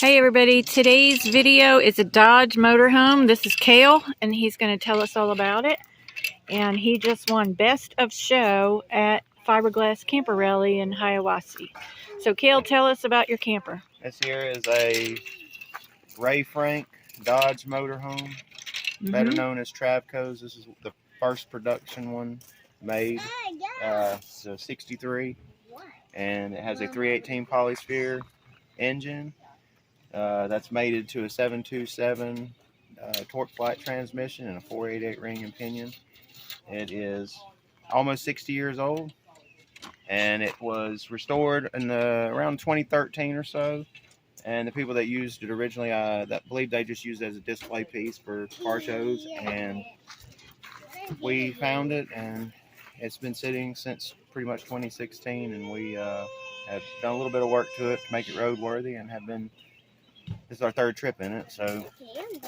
Hey everybody, today's video is a Dodge motorhome. This is Kale and he's going to tell us all about it. And he just won Best of Show at Fiberglass Camper Rally in Hiawassee. So Kale, tell us about your camper. This here is a Ray Frank Dodge motorhome, better known as Travco's. This is the first production one made, so 63, and it has a 318 polysphere engine. That's mated to a 727 torque flight transmission and a 488 ring and pinion. It is almost 60 years old, and it was restored in around 2013 or so. And the people that used it originally, that believe they just used it as a display piece for car shows, and we found it, and it's been sitting since pretty much 2016, and we have done a little bit of work to it to make it roadworthy, and have been. This is our third trip in it, so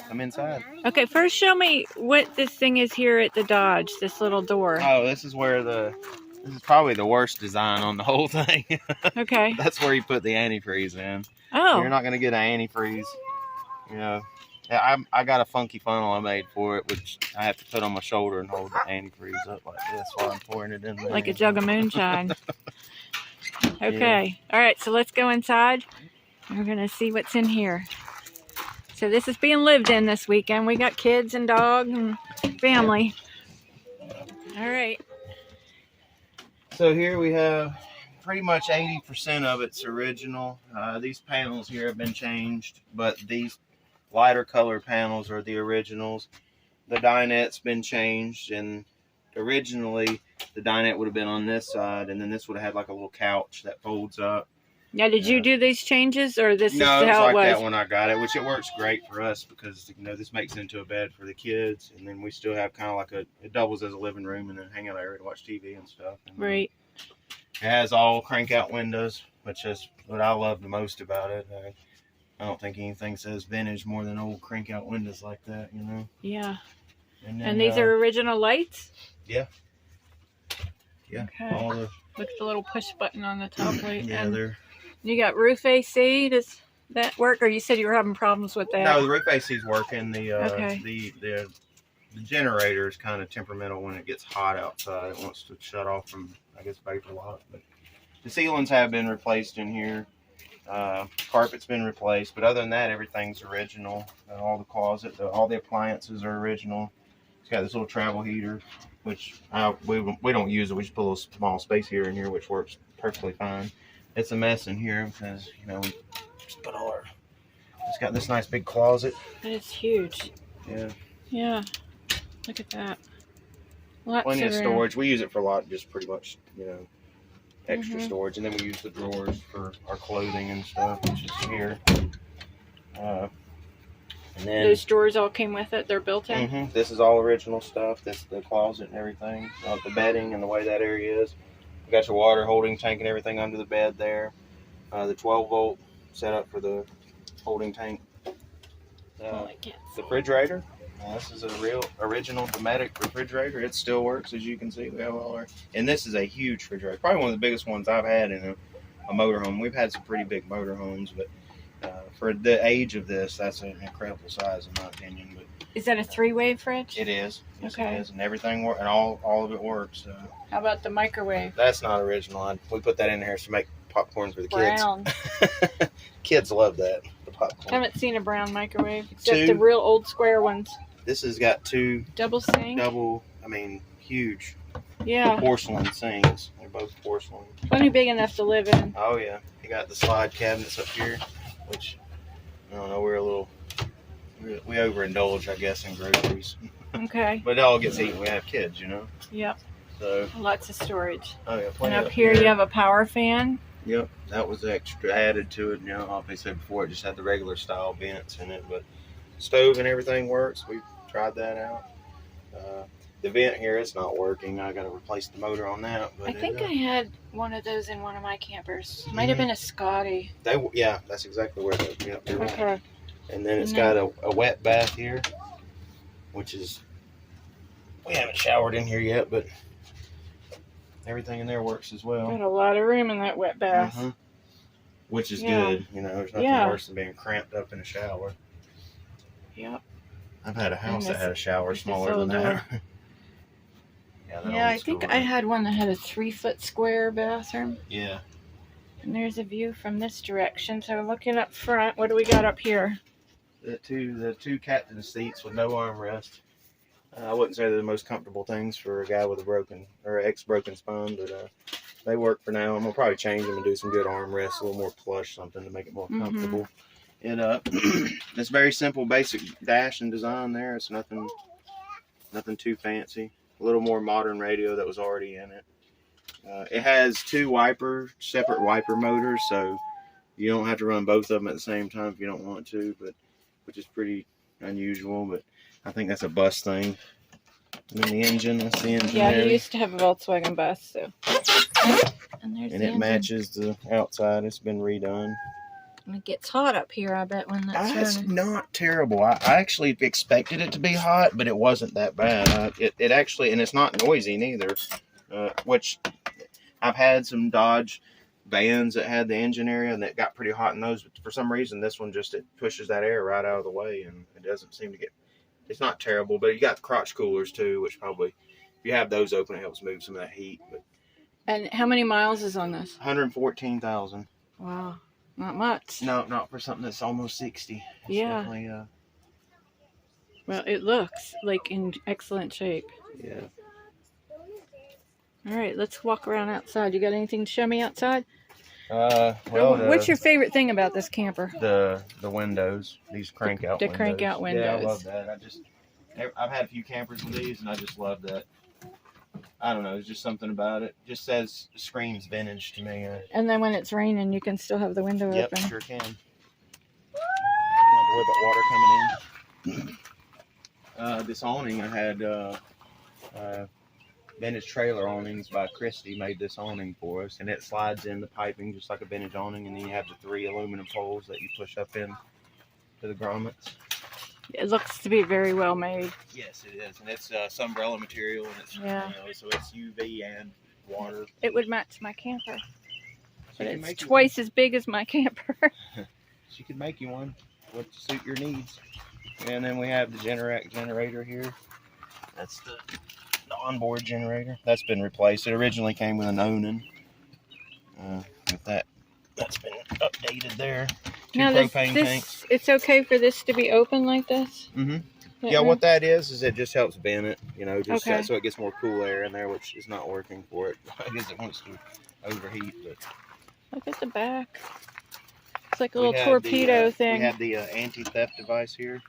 come inside. Okay, first show me what this thing is here at the Dodge, this little door. Oh, this is where this is probably the worst design on the whole thing. Okay. That's where you put the antifreeze in. Oh. You're not going to get an antifreeze. You know, I got a funky funnel I made for it, which I have to put on my shoulder and hold the antifreeze up like this while I'm pouring it in there. Like a jug of moonshine. Okay. Yeah. All right, so let's go inside. We're going to see what's in here. So this is being lived in this weekend. We got kids and dog and family. All right. So here we have pretty much 80% of it's original. These panels here have been changed, but these lighter color panels are the originals. The dinette's been changed, and originally the dinette would have been on this side, and then this would have had like a little couch that folds up. Now, did you do these changes, or this is how it was? No, it was? that when I got it, which it works great for us because, you know, this makes it into a bed for the kids, and then we still have kind of like it doubles as a living room and then hangout area to watch TV and stuff. And right. It has all crank out windows, which is what I love the most about it. I don't think anything says vintage more than old crank out windows like that, you know? Yeah. And, then, and these are original lights? Yeah. Yeah. Okay. All the, look at the little push button on the top light. Yeah, and they're... You got roof AC. Does that work? Or you said you were having problems with that? No, the roof AC is working. Okay. The generator is kind of temperamental when it gets hot outside. It wants to shut off from, I guess, vapor lock. But the ceilings have been replaced in here. Carpet's been replaced, but other than that, everything's original. All the closet, all the appliances are original. It's got this little travel heater, which we don't use it. We just put a little small space here and here, which works perfectly fine. It's a mess in here because, you know, we just put all our... It's got this nice big closet. It's huge. Yeah. Yeah. Look at that. Lots Plenty of storage. We use it for a lot, just pretty much, you know, extra storage. And then we use the drawers for our clothing and stuff, which is here. And then those drawers all came with it. They're built in. This is all original stuff. This the closet and everything. The bedding and the way that area is. You got your water holding tank and everything under the bed there. The 12-volt setup for the holding tank. The refrigerator. This is a real original Dometic refrigerator. It still works, as you can see. We have all our, and this is a huge refrigerator. Probably one of the biggest ones I've had in a motorhome. We've had some pretty big motorhomes, but for the age of this, that's an incredible size in my opinion. But is that a 3-way fridge? It is. Yes, okay. It is, and everything works, and all of it works. How about the microwave? That's not original. We put that in here to make popcorn for the brown. Kids. Kids love that. The popcorn. I haven't seen a brown microwave except the real old square ones. This has got two double sink. Huge. Yeah. Porcelain sinks. They're both porcelain. Plenty big enough to live in. Oh yeah. You got the slide cabinets up here, which I don't know. We overindulge, I guess, in groceries. Okay. But it all gets eaten. We have kids, you know. Yep. So lots of storage. Oh yeah. And up here you have a power fan. Yep. That was extra added to it. You know, obviously before it just had the regular style vents in it, but stove and everything works. We tried that out. The vent here is not working. I got to replace the motor on that. But I think I had one of those in one of my campers. Might have been a Scotty. Yeah, that's exactly where they're. Yep, you're right. Okay. And then it's got a wet bath here, which is, we haven't showered in here yet, but everything in there works as well. Got a lot of room in that wet bath. which is good. You know, there's nothing worse than being cramped up in a shower. Yep. I've had a house that had a shower smaller than that. Yeah, I think I had one that had a 3-foot square bathroom. Yeah. And there's a view from this direction. So looking up front, what do we got up here? The two captain seats with no armrest. I wouldn't say they're the most comfortable things for a guy with a broken or ex-broken spine, but they work for now. I'm gonna probably change them and do some good armrests, a little more plush, something to make it more comfortable. And it's very simple, basic dash and design there. It's nothing too fancy. A little more modern radio that was already in it. It has two separate wiper motors, so you don't have to run both of them at the same time if you don't want to, which is pretty unusual, but I think that's a bus thing. And then the engine, that's the engine. Yeah, there. he used to have a Volkswagen bus, so. And there's And it matches the outside. It's been redone. And it gets hot up here, I bet, when that's It's running. not terrible. I actually expected it to be hot, but it wasn't that bad. It actually, and it's not noisy neither, which I've had some Dodge vans that had the engine area and that got pretty hot in those, but for some reason this one just, it pushes that air right out of the way and it doesn't seem to get, it's not terrible, but you got crotch coolers too, which probably, if you have those open, it helps move some of that heat. But And how many miles is on this? 114,000. Wow, not much. No, not for something that's almost 60. It's definitely, well, it looks like in excellent shape. yeah. All right, let's walk around outside. You got anything to show me outside? Well, what's your favorite thing about this camper? The windows, these crank out windows. The crank out windows. Yeah, I love that. I've had a few campers with these, and I just love that. I don't know, there's just something about it. Just screams vintage to me. And then when it's raining, you can still have the window Yep, open. sure can. Don't have to worry about water coming in. This awning, I had vintage trailer awnings by Christie made this awning for us, and it slides in the piping just like a vintage awning, and then you have the 3 aluminum poles that you push up in to the grommets. It looks to be very well made. Yes, it is, and it's sunbrella material, and it's so it's UV and water. It would match my camper, but it's twice as big as my camper. She could make you one to suit your needs. And then we have the Generac Generator here. That's the onboard generator. That's been replaced. It originally came with an Awning. With that's been updated there. 2 propane tanks. It's okay for this to be open like this? Mm-hmm. Yeah, what that is it just helps vent it, you know, just so it gets more cool air in there, which is not working for it. I guess it wants to overheat. But look at the back. It's like a little torpedo thing. We have the anti-theft device here.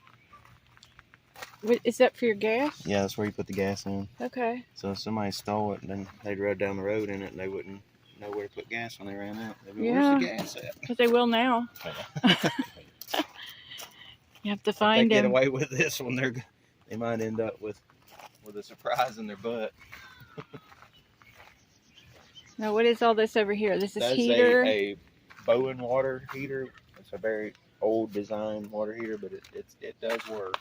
Is that for your gas? Yeah, that's where you put the gas in. Okay. So if somebody stole it, and then they'd ride down the road in it, and they wouldn't know where to put gas when they ran out. They'd be, where's the gas at? But they will now. You have to find them. If they get away with this one, they might end up with a surprise in their butt. Now, what is all this over here? This is heater. A Bowen water heater. It's a very old design water heater, but it does work.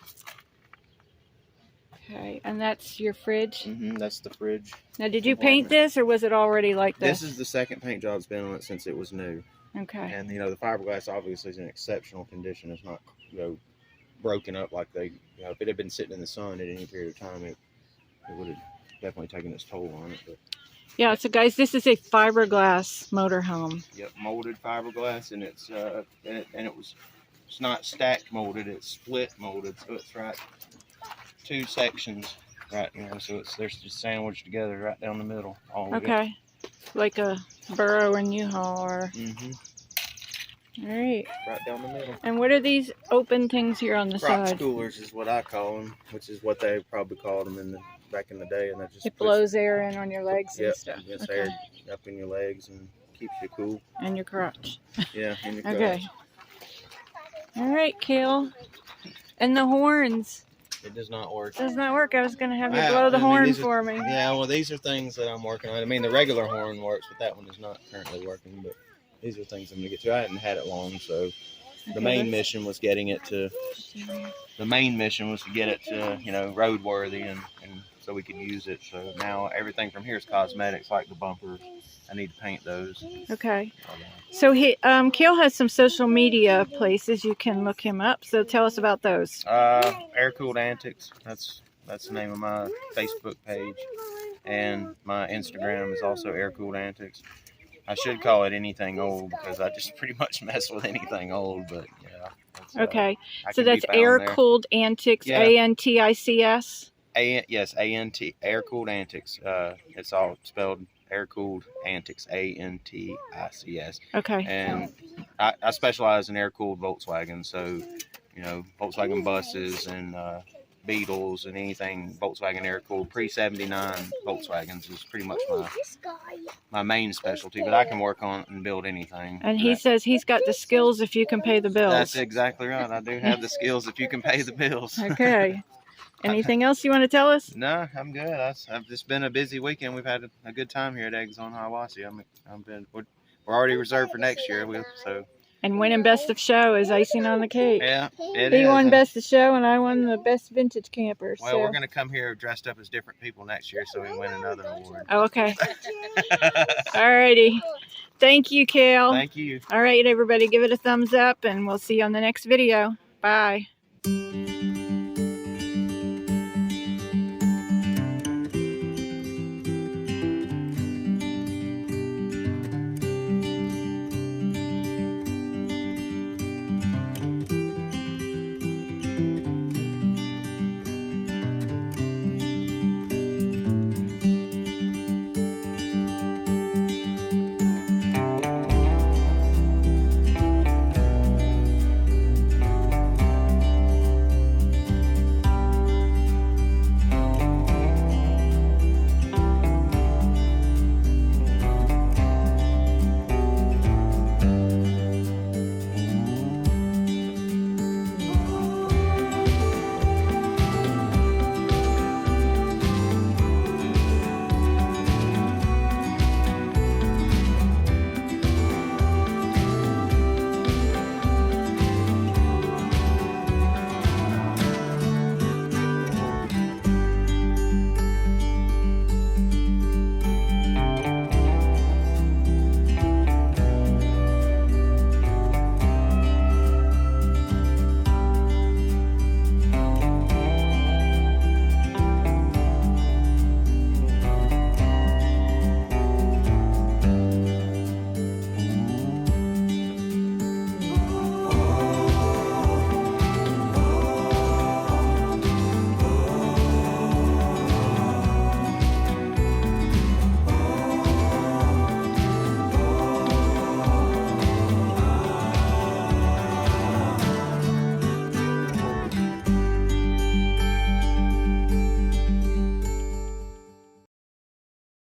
Okay, and that's your fridge? Mm-hmm, that's the fridge. Now, did you paint this, or was it already like this? This is the second paint job it's been on it since it was new. Okay. And, you know, the fiberglass obviously is in exceptional condition. It's not, you know, broken up like if it had been sitting in the sun at any period of time, it would have definitely taken its toll on it. But yeah, so guys, this is a fiberglass motorhome. Yep, molded fiberglass, and it's it's not stacked molded, it's split molded, so it's right 2 sections, right, you know, so they're just sandwiched together right down the middle. Okay, like a Burrow and U-Haul, or. All right. Right down the middle. And what are these open things here on the side? Crotch coolers is what I call them, which is what they probably called them back in the day, and that just it blows air in on your legs and stuff. Gets air up in your legs and keeps you cool. And your crotch. Yeah, and your crotch. Okay. All right, Kale. And the horns. It does not work. Does not work. I was going to have you blow the horn for me. Yeah, well, these are things that I'm working on. I mean, the regular horn works, but that one is not currently working. But these are things I'm going to get to. I hadn't had it long, so the main mission was getting it to. The main mission was to get it to, you know, roadworthy, and so we could use it. So now everything from here is cosmetics, like the bumpers, I need to paint those. Okay. So Kale has some social media places you can look him up. So tell us about those. Air Cooled Antics. That's the name of my Facebook page, and my Instagram is also Air Cooled Antics. I should call it anything old because I just pretty much mess with anything old. But yeah. Okay. So that's Air Cooled Antics. Yeah. ANTICS. Yes, ANT Air Cooled Antics. It's all spelled Air Cooled Antics. ANTICS. Okay. And I specialize in air cooled Volkswagen, so Volkswagen buses and Beetles and anything Volkswagen air cooled pre-79 Volkswagens is pretty much my main specialty. But I can work on and build anything. And he says he's got the skills if you can pay the bills. That's exactly right. I do have the skills if you can pay the bills. Okay. Anything else you want to tell us? No, I'm good. I've just been a busy weekend. We've had a good time here at Eggs on Hiawassee. We're already reserved for next year. And winning Best of Show is icing on the cake. Yeah, it He is. won Best of Show, and I won the Best Vintage Camper. Well, we're going to come here dressed up as different people next year, so we win another award. Oh, okay. All righty. Thank you, Kale. Thank you. All right, everybody, give it a thumbs up, and we'll see you on the next video. Bye.